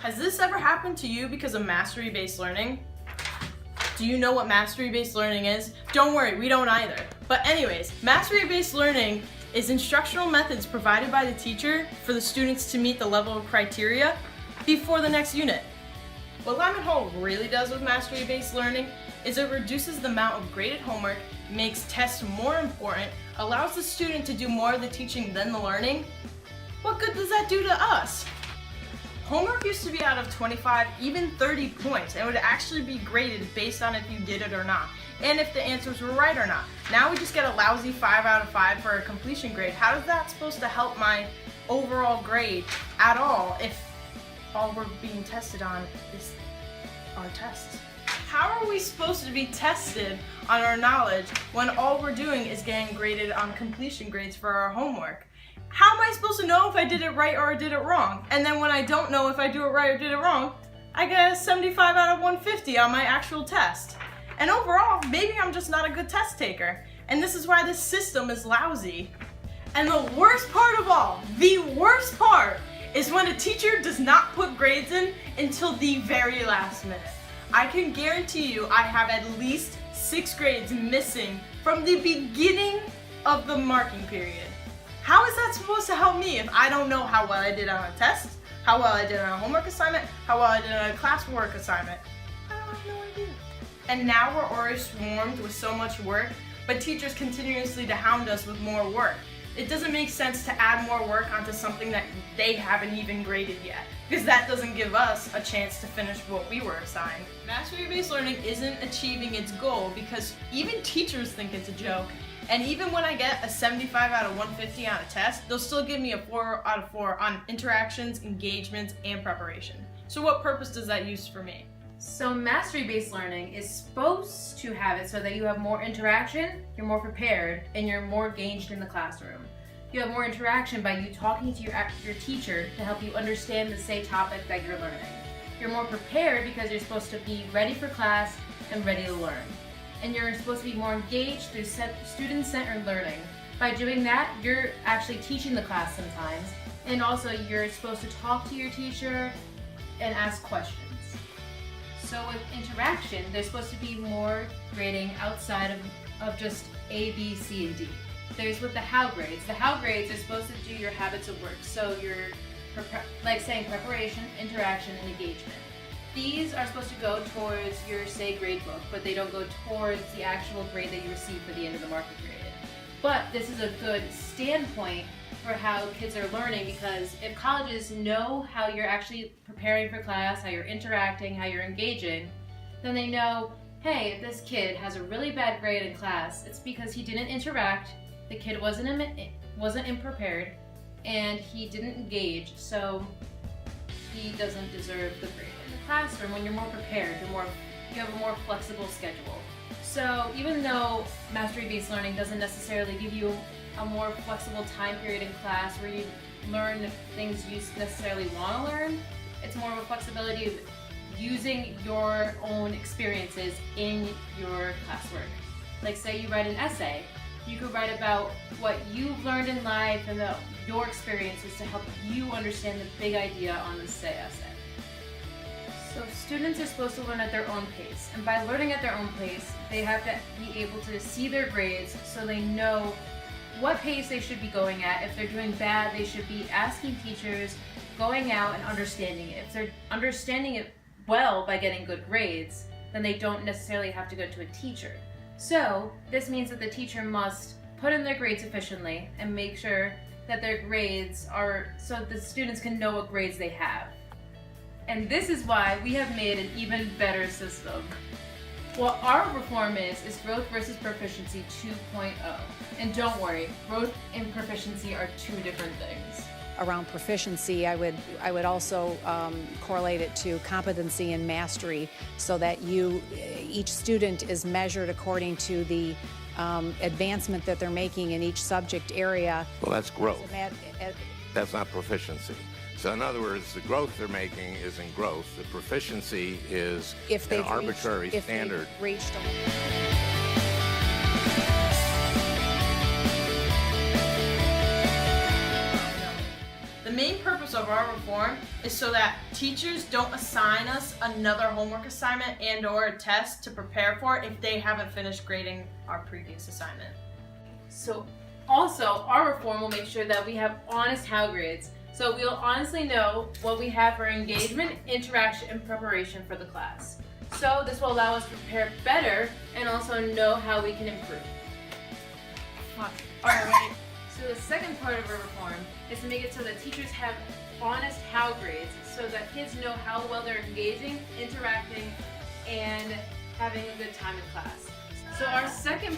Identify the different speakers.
Speaker 1: Has this ever happened to you because of mastery-based learning? Do you know what mastery-based learning is? Don't worry, we don't either. But anyways, mastery-based learning is instructional methods provided by the teacher for the students to meet the level of criteria before the next unit. What Lyman Hall really does with mastery-based learning is it reduces the amount of graded homework, makes tests more important, allows the student to do more of the teaching than the learning. What good does that do to us? Homework used to be out of 25, even 30 points, and would actually be graded based on if you did it or not, and if the answers were right or not. Now we just get a lousy 5 out of 5 for a completion grade. How is that supposed to help my overall grade at all if all we're being tested on is our tests? How are we supposed to be tested on our knowledge when all we're doing is getting graded on completion grades for our homework? How am I supposed to know if I did it right or I did it wrong? And then when I don't know if I do it right or did it wrong, I get a 75 out of 150 on my actual test. And overall, maybe I'm just not a good test taker. And this is why this system is lousy. And the worst part of all, the worst part, is when a teacher does not put grades in until the very last minute. I can guarantee you I have at least 6 grades missing from the beginning of the marking period. How is that supposed to help me if I don't know how well I did on a test, how well I did on a homework assignment, how well I did on a classwork assignment? I have no idea. And now we're already swarmed with so much work, but teachers continuously to hound us with more work. It doesn't make sense to add more work onto something that they haven't even graded yet, because that doesn't give us a chance to finish what we were assigned. Mastery-based learning isn't achieving its goal because even teachers think it's a joke. And even when I get a 75 out of 150 on a test, they'll still give me a 4 out of 4 on interactions, engagements, and preparation. So what purpose does that use for me?
Speaker 2: So mastery-based learning is supposed to have it so that you have more interaction, you're more prepared, and you're more engaged in the classroom. You have more interaction by you talking to your teacher to help you understand the say topic that you're learning. You're more prepared because you're supposed to be ready for class and ready to learn. And you're supposed to be more engaged through student-centered learning. By doing that, you're actually teaching the class sometimes, and also you're supposed to talk to your teacher and ask questions. So with interaction, there's supposed to be more grading outside of just A, B, C, and D. There's with the how grades. The how grades are supposed to do your habits of work. So your, like saying preparation, interaction, and engagement. These are supposed to go towards your, say, grade book, but they don't go towards the actual grade that you receive for the end of the marking period. But this is a good standpoint for how kids are learning, because if colleges know how you're actually preparing for class, how you're interacting, how you're engaging, then they know, hey, if this kid has a really bad grade in class, it's because he didn't interact, the kid wasn't prepared, and he didn't engage, so he doesn't deserve the grade. In the classroom, when you're more prepared, you have a more flexible schedule. So even though mastery-based learning doesn't necessarily give you a more flexible time period in class where you learn things you necessarily want to learn, it's more of a flexibility of using your own experiences in your classwork. Like say you write an essay, you could write about what you've learned in life and your experiences to help you understand the big idea on the say essay. So students are supposed to learn at their own pace, and by learning at their own pace, they have to be able to see their grades so they know what pace they should be going at. If they're doing bad, they should be asking teachers, going out and understanding it. If they're understanding it well by getting good grades, then they don't necessarily have to go to a teacher. So this means that the teacher must put in their grades efficiently and make sure that their grades are, so the students can know what grades they have. And this is why we have made an even better system. What our reform is growth versus proficiency 2.0. And don't worry, growth and proficiency are two different things.
Speaker 3: Around proficiency, I would also correlate it to competency and mastery, so that each student is measured according to the advancement that they're making in each subject area.
Speaker 4: Well, that's growth. That's not proficiency. So in other words, the growth they're making is in growth. The proficiency is an arbitrary standard.
Speaker 1: The main purpose of of our reform is so that teachers don't assign us another homework assignment and or a test to prepare for it if they haven't finished grading our previous assignment.
Speaker 2: So also, our reform will make sure that we have honest How grades. So we'll honestly know what we have for engagement, interaction, and preparation for the class. So this will allow us to prepare better and also know how we can improve.
Speaker 1: Alright.
Speaker 2: So the second part of our reform is to make it so that teachers have honest How grades so that kids know how well they're engaging, interacting, and having a good time in class. So our second